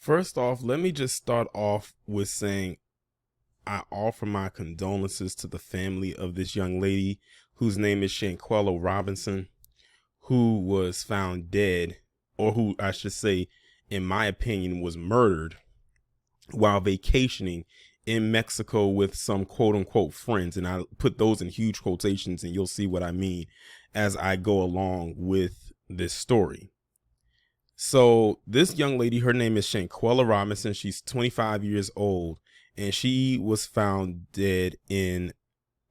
First off, let me just start off with saying I offer my condolences to the family of this young lady whose name is Shanquella Robinson, who was found dead, or who I should say, in my opinion, was murdered while vacationing in Mexico with some quote unquote friends. And I put those in huge quotations, and you'll see what I mean as I go along with this story. So this young lady, her name is Shanquella Robinson. She's 25 years old, and she was found dead in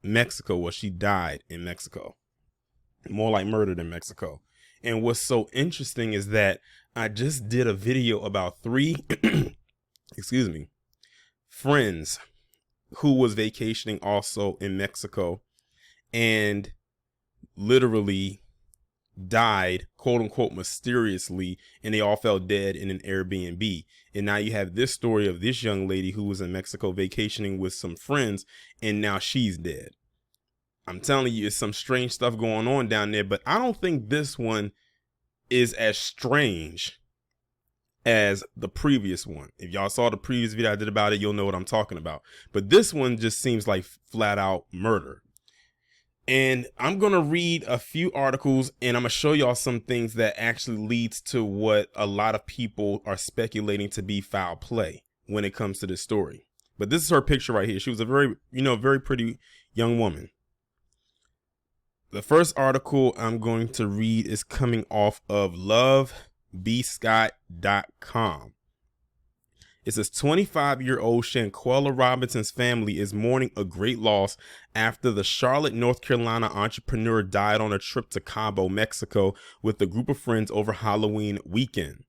Mexico. Well, she died in Mexico, more like murdered in Mexico. And what's so interesting is that I just did a video about three, excuse me, friends who was vacationing also in Mexico and literally died, quote unquote, mysteriously, and they all fell dead in an Airbnb. And now you have this story of this young lady who was in Mexico vacationing with some friends, and now she's dead. I'm telling you, it's some strange stuff going on down there, but I don't think this one is as strange as the previous one. If y'all saw the previous video I did about it, you'll know what I'm talking about. But this one just seems like flat out murder. And I'm going to read a few articles, and I'm going to show y'all some things that actually leads to what a lot of people are speculating to be foul play when it comes to this story. But this is her picture right here. She was a very pretty young woman. The first article I'm going to read is coming off of lovebscott.com. It says 25-year-old Shanquella Robinson's family is mourning a great loss after the Charlotte, North Carolina entrepreneur died on a trip to Cabo, Mexico with a group of friends over Halloween weekend.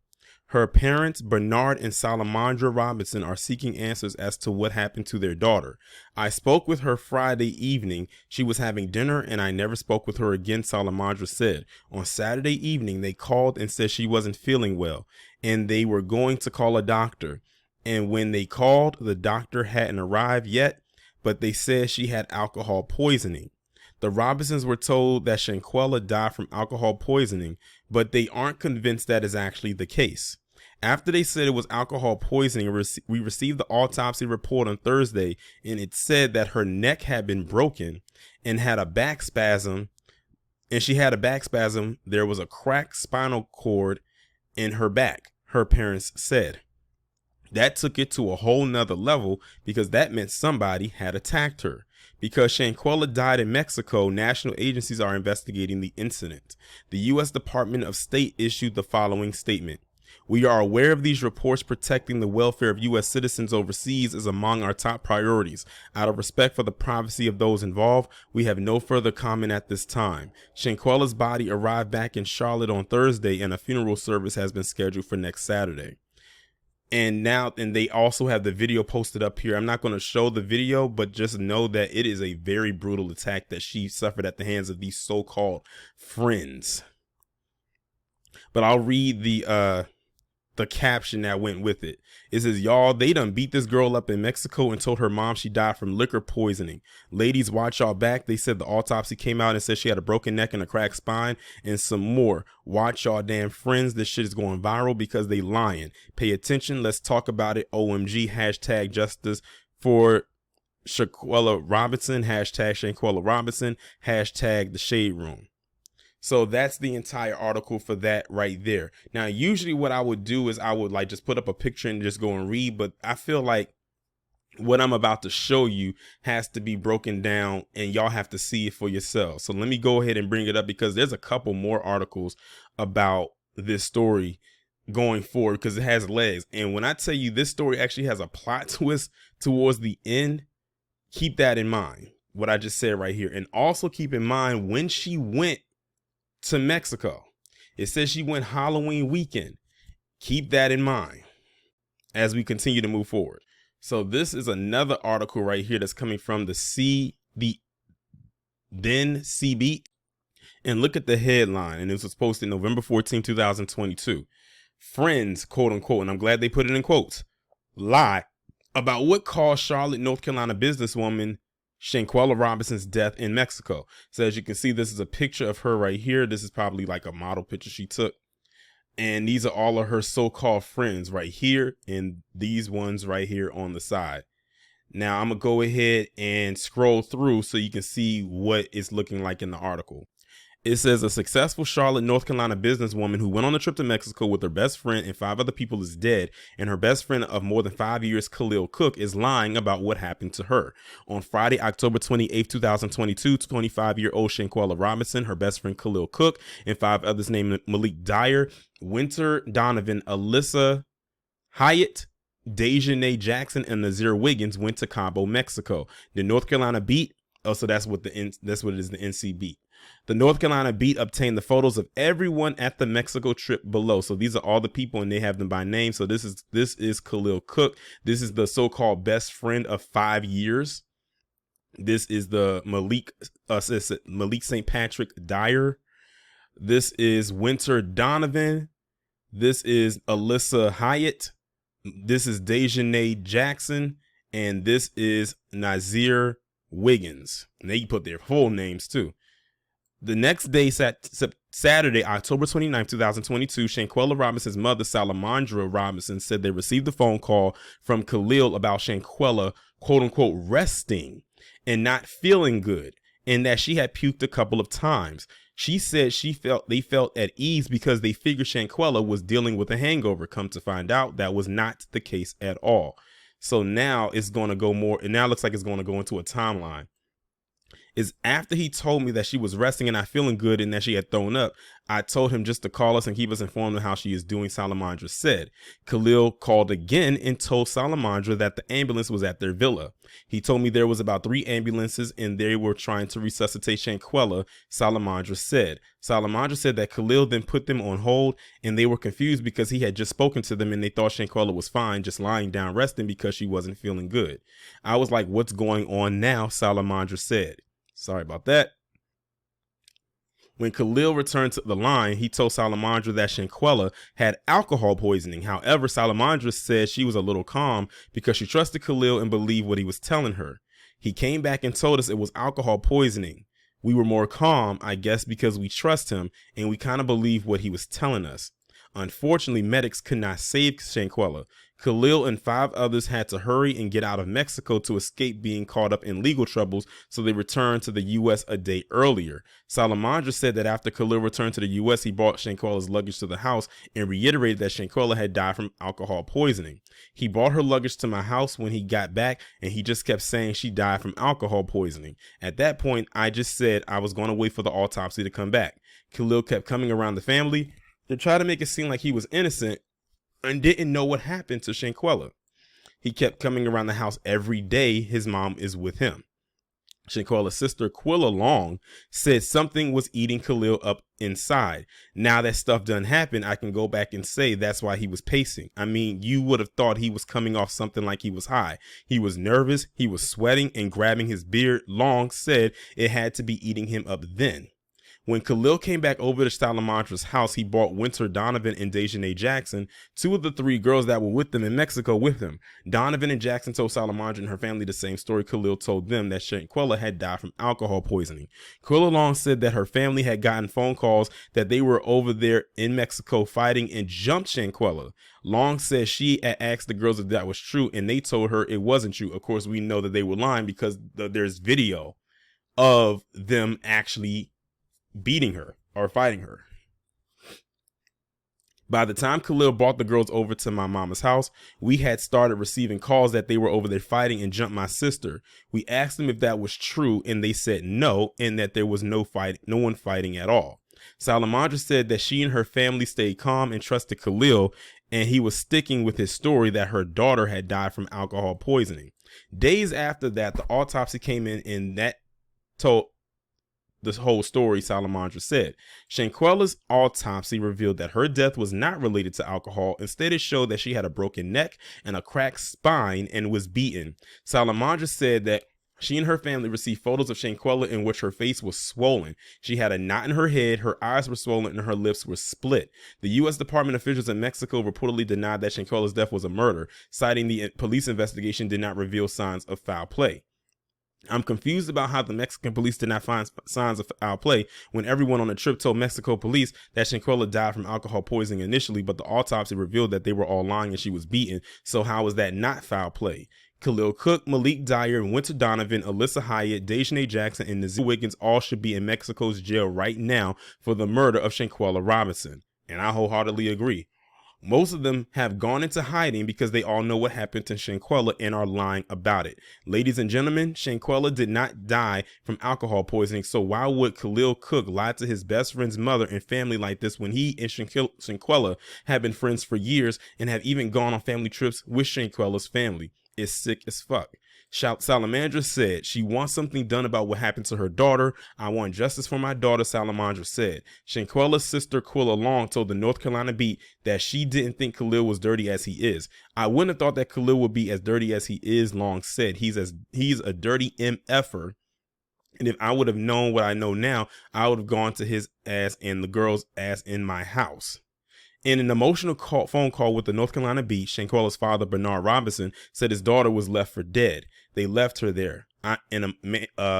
Her parents, Bernard and Salamandra Robinson, are seeking answers as to what happened to their daughter. I spoke with her Friday evening. She was having dinner and I never spoke with her again, Salamandra said. On Saturday evening, they called and said she wasn't feeling well and they were going to call a doctor. And when they called, the doctor hadn't arrived yet, but they said she had alcohol poisoning. The Robinsons were told that Shanquella died from alcohol poisoning, but they aren't convinced that is actually the case. After they said it was alcohol poisoning, we received the autopsy report on Thursday, and it said that her neck had been broken and had a back spasm, and she had a back spasm. There was a cracked spinal cord in her back, her parents said. That took it to a whole nother level because that meant somebody had attacked her. Because Shanquella died in Mexico, national agencies are investigating the incident. The U.S. Department of State issued the following statement. We are aware of these reports. Protecting the welfare of U.S. citizens overseas is among our top priorities. Out of respect for the privacy of those involved, we have no further comment at this time. Shanquella's body arrived back in Charlotte on Thursday and a funeral service has been scheduled for next Saturday. And they also have the video posted up here. I'm not going to show the video, but just know that it is a very brutal attack that she suffered at the hands of these so-called friends. But I'll read the caption that went with it. It says, y'all, they done beat this girl up in Mexico and told her mom she died from liquor poisoning. Ladies, watch y'all back. They said the autopsy came out and said she had a broken neck and a cracked spine and some more. Watch y'all damn friends. This shit is going viral because they lying. Pay attention. Let's talk about it. OMG. Hashtag justice for Shanquella Robinson. Hashtag Shanquella Robinson. Hashtag the shade room. So that's the entire article for that right there. Now, usually what I would do is I would like just put up a picture and just go and read. But I feel like what I'm about to show you has to be broken down and y'all have to see it for yourselves. So let me go ahead and bring it up because there's a couple more articles about this story going forward because it has legs. And when I tell you this story actually has a plot twist towards the end, keep that in mind, what I just said right here. And also keep in mind when she went to Mexico, it says she went Halloween weekend. Keep that in mind as we continue to move forward. So this is another article right here that's coming from the CB. And look at the headline. And this was posted November 14, 2022. Friends, quote unquote, and I'm glad they put it in quotes, lie about what caused Charlotte, North Carolina businesswoman Shanquella Robinson's death in Mexico. So as you can see, this is a picture of her right here. This is probably like a model picture she took. And these are all of her so-called friends right here, and these ones right here on the side. Now I'm gonna go ahead and scroll through so you can see what it's looking like in the article. It says a successful Charlotte, North Carolina businesswoman who went on a trip to Mexico with her best friend and 5 other people is dead, and her best friend of more than 5 years, Khalil Cook, is lying about what happened to her. On Friday, October 28, 2022, 25-year-old Shanquella Robinson, her best friend Khalil Cook, and 5 others named Malik Dyer, Winter Donovan, Alyssa Hyatt, Dejanay Jackson, and Nazir Wiggins went to Cabo, Mexico. The North Carolina Beat, so that's what it is, the NC Beat. The North Carolina Beat obtained the photos of everyone at the Mexico trip below. So these are all the people, and they have them by name. So this is Khalil Cook. This is the so-called best friend of 5 years. This is the Malik St. Patrick Dyer. This is Winter Donovan. This is Alyssa Hyatt. This is Dejanay Jackson, and this is Nazir Wiggins. And they put their full names too. The next day, Saturday, October 29, 2022, Shanquella Robinson's mother, Salamandra Robinson, said they received a phone call from Khalil about Shanquella, quote unquote, resting and not feeling good, and that she had puked a couple of times. She said they felt at ease because they figured Shanquella was dealing with a hangover. Come to find out, that was not the case at all. So now it's going to go more, and now it looks like it's going to go into a timeline. Is after he told me that she was resting and not feeling good and that she had thrown up, I told him just to call us and keep us informed of how she is doing, Salamandra said. Khalil called again and told Salamandra that the ambulance was at their villa. He told me there was about 3 ambulances and they were trying to resuscitate Shanquella, Salamandra said. Salamandra said that Khalil then put them on hold and they were confused because he had just spoken to them and they thought Shanquella was fine, just lying down resting because she wasn't feeling good. I was like, what's going on now? Salamandra said. Sorry about that. When Khalil returned to the line, he told Salamandra that Shanquella had alcohol poisoning. However, Salamandra said she was a little calm because she trusted Khalil and believed what he was telling her. He came back and told us it was alcohol poisoning. We were more calm, I guess, because we trust him and we kind of believe what he was telling us. Unfortunately, medics could not save Shanquella. Khalil and 5 others had to hurry and get out of Mexico to escape being caught up in legal troubles, so they returned to the U.S. a day earlier. Salamandra said that after Khalil returned to the U.S., he brought Shanquella's luggage to the house and reiterated that Shanquella had died from alcohol poisoning. He brought her luggage to my house when he got back, and he just kept saying she died from alcohol poisoning. At that point, I just said I was going to wait for the autopsy to come back. Khalil kept coming around the family to try to make it seem like he was innocent and didn't know what happened to Shanquella. He kept coming around the house every day his mom is with him. Shanquella's sister, Quilla Long, said something was eating Khalil up inside. Now that stuff done happened, I can go back and say that's why he was pacing. I mean, you would have thought he was coming off something like he was high. He was nervous, he was sweating and grabbing his beard. Long said it had to be eating him up then. When Khalil came back over to Salamandra's house, he brought Winter Donovan and Dejanay Jackson, 2 of the 3 girls that were with them in Mexico, with him. Donovan and Jackson told Salamandra and her family the same story Khalil told them, that Shanquella had died from alcohol poisoning. Quilla Long said that her family had gotten phone calls that they were over there in Mexico fighting and jumped Shanquella. Long says she had asked the girls if that was true, and they told her it wasn't true. Of course, we know that they were lying because there's video of them actually beating her or fighting her. By the time Khalil brought the girls over to my mama's house, we had started receiving calls that they were over there fighting and jumped my sister. We asked them if that was true, and they said no, and that there was no one fighting at all. Salamandra said that she and her family stayed calm and trusted Khalil, and he was sticking with his story that her daughter had died from alcohol poisoning. Days after that, the autopsy came in, and that told this whole story. Salamandra said Shanquella's autopsy revealed that her death was not related to alcohol. Instead, it showed that she had a broken neck and a cracked spine and was beaten. Salamandra said that she and her family received photos of Shanquella in which her face was swollen. She had a knot in her head, her eyes were swollen, and her lips were split. The U.S. Department officials in Mexico reportedly denied that Shanquella's death was a murder, citing the police investigation did not reveal signs of foul play. I'm confused about how the Mexican police did not find signs of foul play when everyone on the trip told Mexico police that Shanquella died from alcohol poisoning initially, but the autopsy revealed that they were all lying and she was beaten. So how is that not foul play? Khalil Cook, Malik Dyer, Winter Donovan, Alyssa Hyatt, Dejanay Jackson, and Nazir Wiggins all should be in Mexico's jail right now for the murder of Shanquella Robinson. And I wholeheartedly agree. Most of them have gone into hiding because they all know what happened to Shanquella and are lying about it. Ladies and gentlemen, Shanquella did not die from alcohol poisoning, so why would Khalil Cook lie to his best friend's mother and family like this when he and Shanquella have been friends for years and have even gone on family trips with Shanquella's family? It's sick as fuck. Salamandra said she wants something done about what happened to her daughter. I want justice for my daughter, Salamandra said. Shanquella's sister, Quilla Long, told the North Carolina Beat that she didn't think Khalil was dirty as he is. I wouldn't have thought that Khalil would be as dirty as he is, Long said. He's a dirty MFer. And if I would have known what I know now, I would have gone to his ass and the girl's ass in my house. In an emotional phone call with the North Carolina Beat, Shanquella's father, Bernard Robinson, said his daughter was left for dead. They left her there. An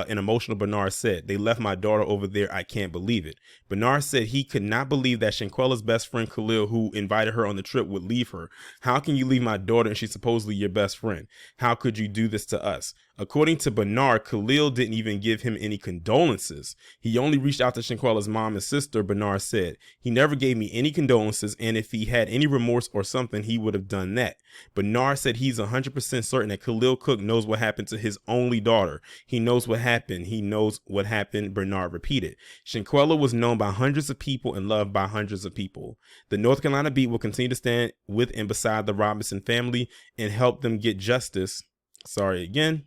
emotional Bernard said, they left my daughter over there. I can't believe it. Bernard said he could not believe that Shanquella's best friend Khalil, who invited her on the trip, would leave her. How can you leave my daughter and she's supposedly your best friend? How could you do this to us? According to Bernard, Khalil didn't even give him any condolences. He only reached out to Shanquella's mom and sister, Bernard said. He never gave me any condolences, and if he had any remorse or something, he would have done that. Bernard said he's 100% certain that Khalil Cook knows what happened to his only daughter. He knows what happened. He knows what happened, Bernard repeated. Shanquella was known by hundreds of people and loved by hundreds of people. The North Carolina Beat will continue to stand with and beside the Robinson family and help them get justice. Sorry again.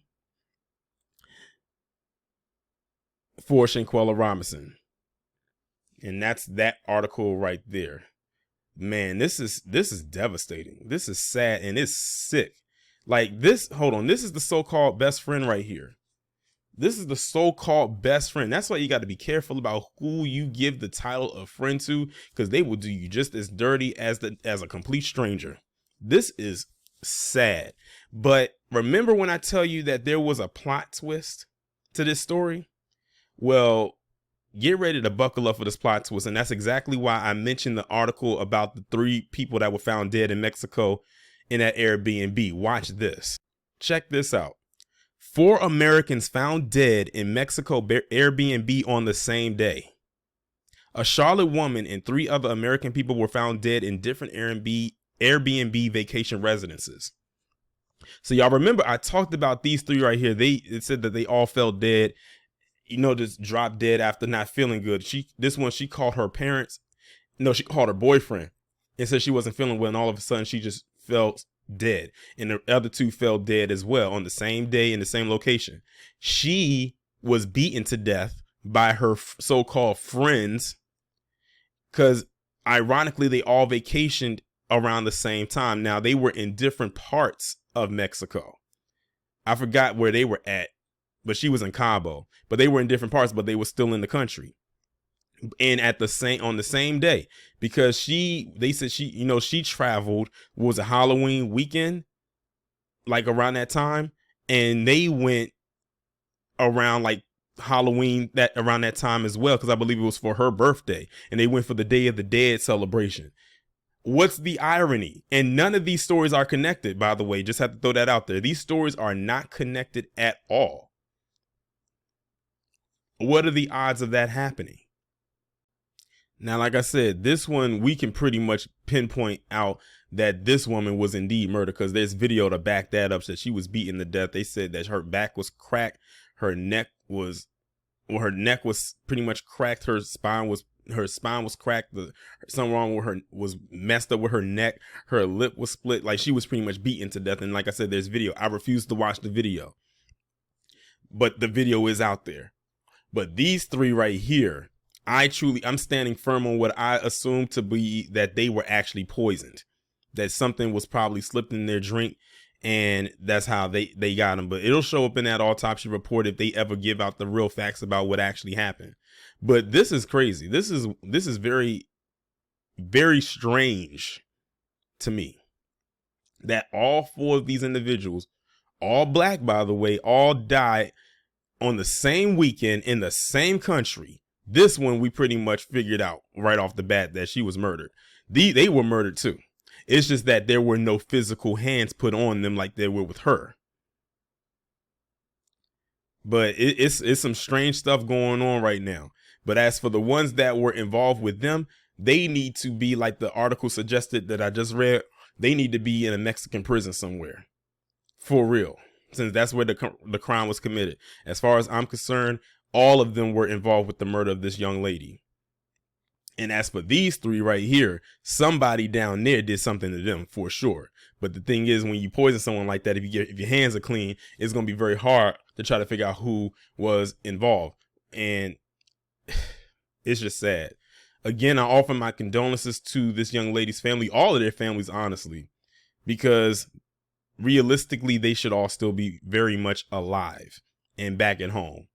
For Shanquella Robinson. And that's that article right there. Man, this is devastating. This is sad and it's sick. Like this, hold on, this is the so-called best friend right here. This is the so-called best friend. That's why you got to be careful about who you give the title of friend to, because they will do you just as dirty as a complete stranger. This is sad. But remember when I tell you that there was a plot twist to this story? Well, get ready to buckle up for this plot twist. And that's exactly why I mentioned the article about the 3 people that were found dead in Mexico in that Airbnb. Watch this. Check this out. 4 Americans found dead in Mexico Airbnb on the same day. A Charlotte woman and 3 other American people were found dead in different Airbnb vacation residences. So y'all remember I talked about these 3 right here. It said that they all fell dead. You know, just dropped dead after not feeling good. She called her parents. No, she called her boyfriend and said she wasn't feeling well. And all of a sudden she just fell dead. And the other 2 fell dead as well on the same day in the same location. She was beaten to death by her so-called friends because ironically, they all vacationed around the same time. Now they were in different parts of Mexico. I forgot where they were at. But she was in Cabo, but they were in different parts, but they were still in the country. And on the same day, because they said she traveled, was a Halloween weekend, like around that time. And they went around like Halloween around that time as well. Cause I believe it was for her birthday and they went for the Day of the Dead celebration. What's the irony? And none of these stories are connected, by the way, just have to throw that out there. These stories are not connected at all. What are the odds of that happening? Now, like I said, this one, we can pretty much pinpoint out that this woman was indeed murdered because there's video to back that up. That she was beaten to death. They said that her back was cracked. Her neck was pretty much cracked. Her spine was cracked. Something wrong with her was messed up with her neck. Her lip was split. Like she was pretty much beaten to death. And like I said, there's video. I refuse to watch the video, but the video is out there. But these 3 right here, I'm standing firm on what I assume to be that they were actually poisoned, that something was probably slipped in their drink and that's how they got them. But it'll show up in that autopsy report if they ever give out the real facts about what actually happened. But this is crazy. This is very, very strange to me that all 4 of these individuals, all black, by the way, all died on the same weekend in the same country. This one we pretty much figured out right off the bat that she was murdered. They were murdered too. It's just that there were no physical hands put on them like there were with her. But it's some strange stuff going on right now. But as for the ones that were involved with them, they need to be, like the article suggested that I just read, they need to be in a Mexican prison somewhere. For real. Since that's where the crime was committed. As far as I'm concerned, all of them were involved with the murder of this young lady. And as for these three right here, somebody down there did something to them for sure. But the thing is, when you poison someone like that, if your hands are clean, it's going to be very hard to try to figure out who was involved. And it's just sad. Again, I offer my condolences to this young lady's family, all of their families, honestly, because realistically, they should all still be very much alive and back at home,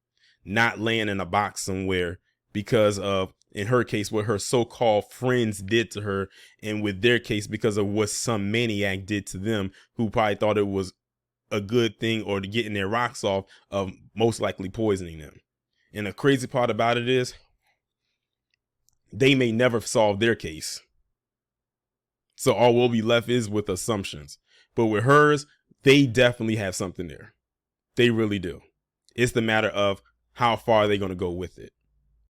not laying in a box somewhere because of, in her case, what her so-called friends did to her, and with their case, because of what some maniac did to them, who probably thought it was a good thing or to getting their rocks off of most likely poisoning them. And the crazy part about it is they may never solve their case. So all we'll be left is with assumptions. But with hers, they definitely have something there. They really do. It's the matter of how far they're going to go with it.